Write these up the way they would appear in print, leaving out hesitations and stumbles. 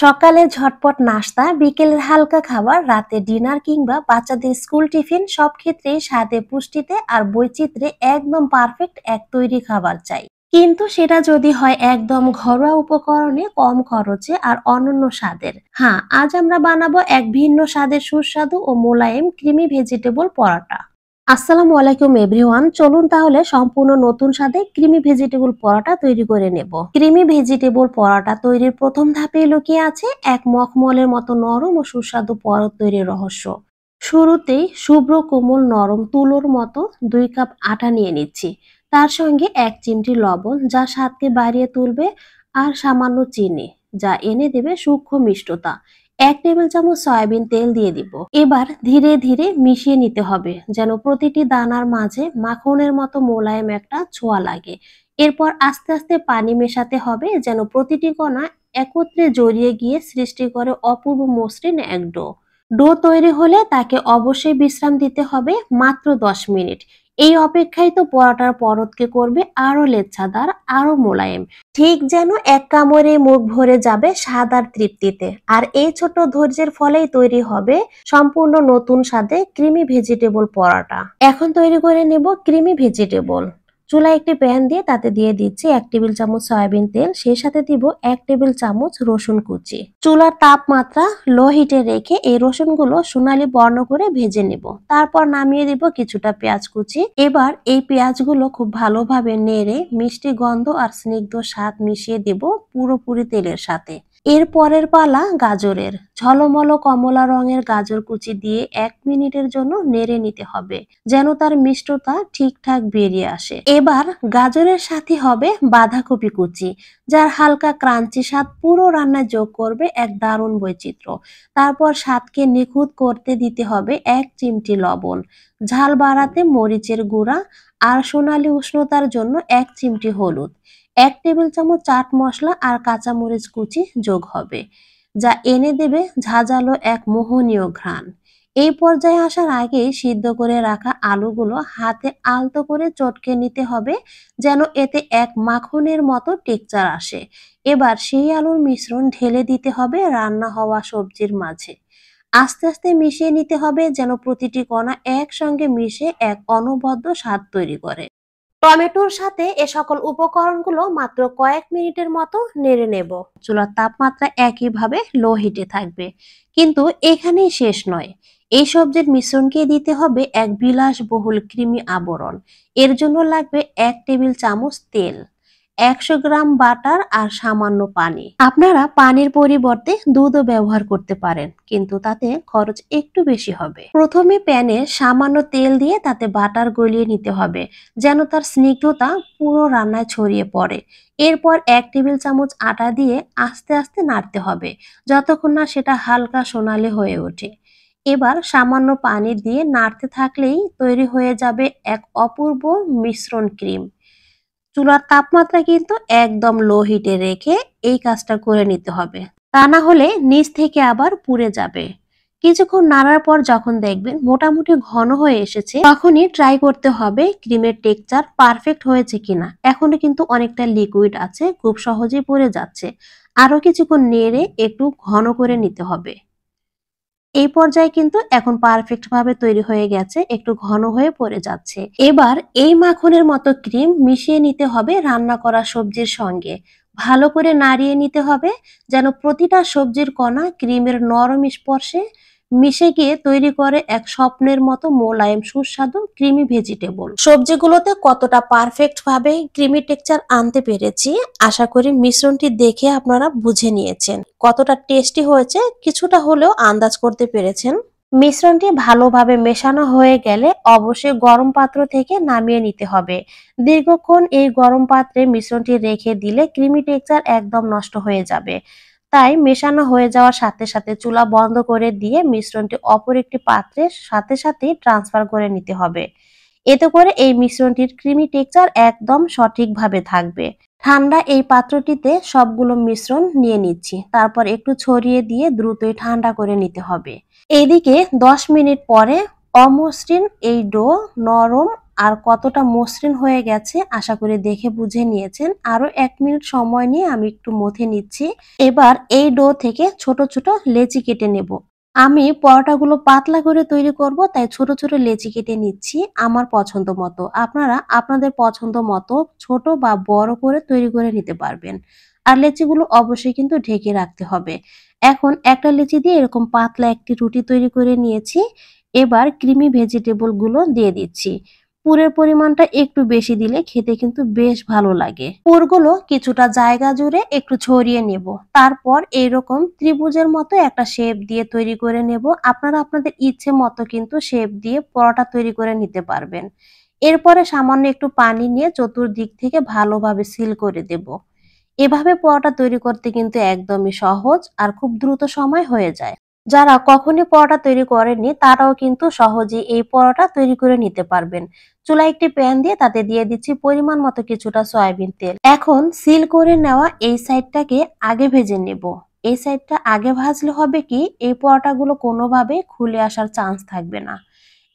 সকালে ঝটপট নাস্তা, বিকেলের হালকা খাবার, রাতে ডিনার কিংবা বাচ্চাদের স্কুল টিফিন সব ক্ষেত্রেই স্বাদে, পুষ্টিতে আর বৈচিত্র্যে একদম পারফেক্ট এক তৈরি খাবার চাই। কিন্তু সেটা যদি হয় একদম ঘরোয়া উপকরণে, কম খরচে আর অনন্য স্বাদের। হ্যাঁ, আজ আমরা বানাবো এক ভিন্ন স্বাদের সুস্বাদু ও মোলায়েম ক্রিমি ভেজিটেবল পরোটা। আসসালামু আলাইকুম এভরিওয়ান, চলুন তাহলে সম্পূর্ণ নতুন স্বাদে ক্রিমি ভেজিটেবল পরোটা তৈরি করে নেব। ক্রিমি ভেজিটেবল পরোটা তৈরির প্রথম ধাপে লুকিয়ে আছে এক মখমলের মতো নরম ও সুস্বাদু পরোটা তৈরির রহস্য। শুরুতেই শুভ্র কোমল নরম তুলোর মতো 2 কাপ আটা নিয়ে নিচ্ছি। তার সঙ্গে 1 চিমটি লবণ, যা স্বাদকে বাড়িয়ে তুলবে, আর সামান্য চিনি, যা এনে দেবে সূক্ষ্ম মিষ্টতা। 1 টেবিল চামচ সয়াবিন তেল দিয়ে দিব। এবার ধীরে ধীরে মিশিয়ে নিতে হবে, যেন প্রতিটি দানার মাঝে মাখনের মতো মোলায়েম একটা ছোঁয়া লাগে। এরপর আস্তে আস্তে পানি মেশাতে হবে, যেন প্রতিটি কণা একত্রে জড়িয়ে গিয়ে সৃষ্টি করে অপূর্ব মসৃণ এক ডো। ডো তৈরি হলে তাকে অবশ্যই বিশ্রাম দিতে হবে মাত্র 10 মিনিট। এই অপেক্ষাই তো পরোটার পরতকে করবে আরো লেচ্ছাদার, আরো মোলায়েম। ঠিক যেন এক কামড়ে মুখ ভরে যাবে স্বাদ আর তৃপ্তিতে। আর এই ছোট ধৈর্যের ফলেই তৈরি হবে সম্পূর্ণ নতুন স্বাদে ক্রিমি ভেজিটেবল পরোটা। এখন তৈরি করে নেব ক্রিমি ভেজিটেবল। চুলায় একটি প্যান দিয়ে তাতে দিয়ে দিচ্ছি 1 টেবিল চামচ সয়াবিন তেল, সেই সাথে দিব 1 টেবিল চামচ রসুন কুচি। চুলার তাপমাত্রা লো হিটে রেখে এই রসুনগুলো সোনালী বর্ণ করে ভেজে নেব। তারপর নামিয়ে দিব কিছুটা পেঁয়াজ কুচি। এবার এই পেঁয়াজগুলো খুব ভালোভাবে নেড়ে মিষ্টি গন্ধ আর স্নিগ্ধ স্বাদ মিশিয়ে দেব পুরোপুরি তেলের সাথে। এর পরের পালা গাজরের। ঝলমল কমলা রঙের গাজর কুচি দিয়ে 1 মিনিটের জন্য নেড়ে নিতে হবে, যেন তার মিষ্টতা ঠিকঠাক বেরিয়ে আসে। এবার গাজরের সাথে হবে বাঁধাকপি কুচি, যার হালকা ক্রাঞ্চি স্বাদ পুরো রান্নায় যোগ করবে এক দারুণ বৈচিত্র্য। তারপর স্বাদকে নিখুঁত করতে দিতে হবে 1 চিমটি লবণ, ঝাল বাড়াতে মরিচের গুঁড়া আর সোনালী উষ্ণতার জন্য 1 চিমটি হলুদ। 1 টেবিল চামচ চাট মশলা আর কাঁচামরিচ কুচি যোগ হবে, যা এনে দেবে ঝাঁঝালো এক মোহনীয় ঘ্রাণ। এই পর্যায়ে আসার আগেই সিদ্ধ করে রাখা আলুগুলো হাতে আলতো করে চটকে নিতে হবে, যেন এতে এক মাখনের মতো টেক্সচার আসে। এবার সেই আলুর মিশ্রণ ঢেলে দিতে হবে রান্না হওয়া সবজির মাঝে। আস্তে আস্তে মিশিয়ে নিতে হবে, যেন প্রতিটি কণা একসঙ্গে মিশে এক অনবদ্য স্বাদ তৈরি করে। টমেটোর সাথে এ সকল উপকরণগুলো মাত্র কয়েক মিনিটের মতো নেড়ে নেব। চুলার তাপমাত্রা একইভাবে লো হিটে থাকবে। কিন্তু এখানেই শেষ নয়। এই সবজির মিশ্রণকে দিতে হবে এক বিলাসবহুল ক্রিমি আবরণ। এর জন্য লাগবে 1 টেবিল চামচ তেল, 100 গ্রাম বাটার আর সামান্য পানি। আপনারা পানির পরিবর্তে দুধও ব্যবহার করতে পারেন, কিন্তু তাতে খরচ একটু বেশি হবে। প্রথমে প্যানে সামান্য তেল দিয়ে তাতে বাটার গলিয়ে নিতে হবে, যেন তার স্নিগ্ধতা পুরো রান্নায় ছড়িয়ে পড়ে। এরপর 1 টেবিল চামচ আটা দিয়ে আস্তে আস্তে নাড়তে হবে, যতক্ষণ না সেটা হালকা সোনালী হয়ে ওঠে। এবার সামান্য পানি দিয়ে নাড়তে থাকলেই তৈরি হয়ে যাবে এক অপূর্ব মিশ্রণ ক্রিম। চুলার তাপমাত্রা কিন্তু একদম লো হিটে রেখে এই কাজটা করে নিতে হবে, তা না হলে নিচ থেকে আবার পুড়ে যাবে। কিছুক্ষণ নাড়ার পর যখন দেখবেন মোটামুটি ঘন হয়ে এসেছে, তখনই ট্রাই করতে হবে ক্রিমের টেক্সচার পারফেক্ট হয়েছে কিনা। এখনো কিন্তু অনেকটা লিকুইড আছে, খুব সহজেই পড়ে যাচ্ছে। আরো কিছুক্ষণ নেড়ে একটু ঘন করে নিতে হবে। এই পর্যায়ে কিন্তু এখন পারফেক্ট ভাবে তৈরি হয়ে গেছে, একটু ঘন হয়ে পড়ে যাচ্ছে। এবার এই মাখনের মতো ক্রিম মিশিয়ে নিতে হবে রান্না করা সবজির সঙ্গে। ভালো করে নাড়িয়ে নিতে হবে, যেন প্রতিটা সবজির কণা ক্রিমের নরম স্পর্শে মিশে গিয়ে তৈরি করে এক স্বপ্নের মতো মোলায়েম সুস্বাদু ক্রিমি ভেজিটেবল। সবজিগুলোতে কতটা পারফেক্ট ভাবে ক্রিমি টেক্সচার আনতে পেরেছি, আশা করি মিশ্রণটি দেখে আপনারা বুঝে নিয়েছেন। কতটা টেস্টি হয়েছে কিছুটা হলেও আন্দাজ করতে পেরেছেন। মিশ্রণটি ভালোভাবে মেশানো হয়ে গেলে অবশ্যই গরম পাত্র থেকে নামিয়ে নিতে হবে। দীর্ঘক্ষণ এই গরম পাত্রে মিশ্রণটি রেখে দিলে ক্রিমি টেক্সচার একদম নষ্ট হয়ে যাবে। তাই মেশানো হয়ে যাওয়ার সাথে সাথে চুলা বন্ধ করে দিয়ে মিশ্রণটি অপর একটি পাত্রের সাথে সাথেই ট্রান্সফার করে নিতে হবে। এতে করে এই মিশ্রণটির ক্রিমি টেক্সচার একদম সঠিকভাবে থাকবে। ঠান্ডা এই পাত্রটিতে সবগুলো মিশ্রণ নিয়ে নিচ্ছি, তারপর একটু ছড়িয়ে দিয়ে দ্রুতই ঠান্ডা করে নিতে হবে। এইদিকে 10 মিনিট পরে অমসৃণ এই ডো নরম আর কতটা মসৃণ হয়ে গেছে আশা করি দেখে বুঝে নিয়েছেন। আরো 1 মিনিট সময় নিয়ে আমি একটু মথে নিচ্ছি। এবার এই ডো থেকে ছোট ছোট লেচি কেটে নেব। আমি পরোটাগুলো পাতলা করে তৈরি করব, তাই ছোট ছোট লেচি কেটে নিচ্ছি আমার পছন্দ মতো। আপনারা আপনাদের পছন্দ মতো ছোট বা বড় করে তৈরি করে নিতে পারবেন। আর লেচিগুলো অবশ্যই কিন্তু ঢেকে রাখতে হবে। এখন একটা লেচি দিয়ে এরকম পাতলা একটি রুটি তৈরি করে নিয়েছি। এবার ক্রিমি ভেজিটেবল গুলো দিয়ে দিচ্ছি। পুরের পরিমাণটা একটু বেশি দিলে খেতে কিন্তু বেশ ভালো লাগে। পুরগুলো কিছুটা জায়গা জুড়ে একটু ছড়িয়ে নেব। তারপর এইরকম ত্রিভুজের মতো একটা শেপ দিয়ে তৈরি করে নেব। আপনারা আপনাদের ইচ্ছে মতো কিন্তু শেপ দিয়ে পরোটা তৈরি করে নিতে পারবেন। এরপরে সামান্য একটু পানি নিয়ে চতুর্দিক থেকে ভালোভাবে সিল করে দেব। এভাবে পরোটা তৈরি করতে কিন্তু একদমই সহজ আর খুব দ্রুত সময় হয়ে যায়। যারা কখনই পরোটা তৈরি করেননি তারাও কিন্তু সহজেই এই পরোটা তৈরি করে নিতে পারবেন। চুলায় একটি প্যান দিয়ে তাতে দিয়ে দিচ্ছি পরিমাণ মতো কিছুটা সয়াবিন তেল। এখন সিল করে নেওয়া এই সাইডটাকে আগে ভেজে নেব। এই সাইডটা আগে ভাজলে হবে কি, এই পরোটাগুলো কোনোভাবে খুলে আসার চান্স থাকবে না।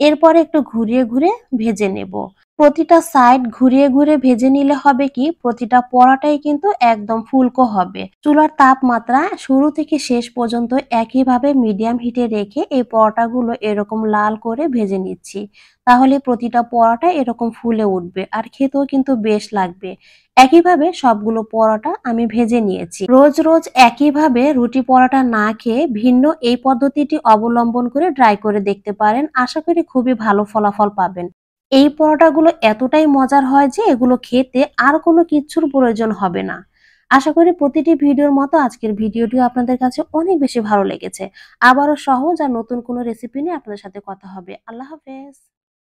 এরপরে একটু ঘুরিয়ে ঘুরে ভেজে নেব। প্রতিটা সাইড ঘুরিয়ে ঘুরে ভেজে নিলে হবে কি, প্রতিটা পরোটাই কিন্তু একদম ফুলকো হবে। চুলার তাপমাত্রা শুরু থেকে শেষ পর্যন্ত একইভাবে মিডিয়াম হিটে রেখে এই পরোটাগুলো এরকম লাল করে ভেজে নিচ্ছি। তাহলে প্রতিটা পরোটা এরকম ফুলে উঠবে আর খেতেও কিন্তু বেশ লাগবে। একইভাবে সবগুলো পরোটা আমি ভেজে নিয়েছি। রোজ রোজ একইভাবে রুটি পরোটা না খেয়ে ভিন্ন এই পদ্ধতিটি অবলম্বন করে ট্রাই করে দেখতে পারেন। আশা করি খুবই ভালো ফলাফল পাবেন। এই পরোটাগুলো এতটাই মজার হয় যে এগুলো খেতে আর কোনো কিচ্ছুর প্রয়োজন হবে না। আশা করি প্রতিটি ভিডিওর মতো আজকের ভিডিওটিও আপনাদের কাছে অনেক বেশি ভালো লেগেছে। আবারও সহজ আর নতুন কোনো রেসিপি নিয়ে আপনাদের সাথে কথা হবে। আল্লাহ হাফেজ।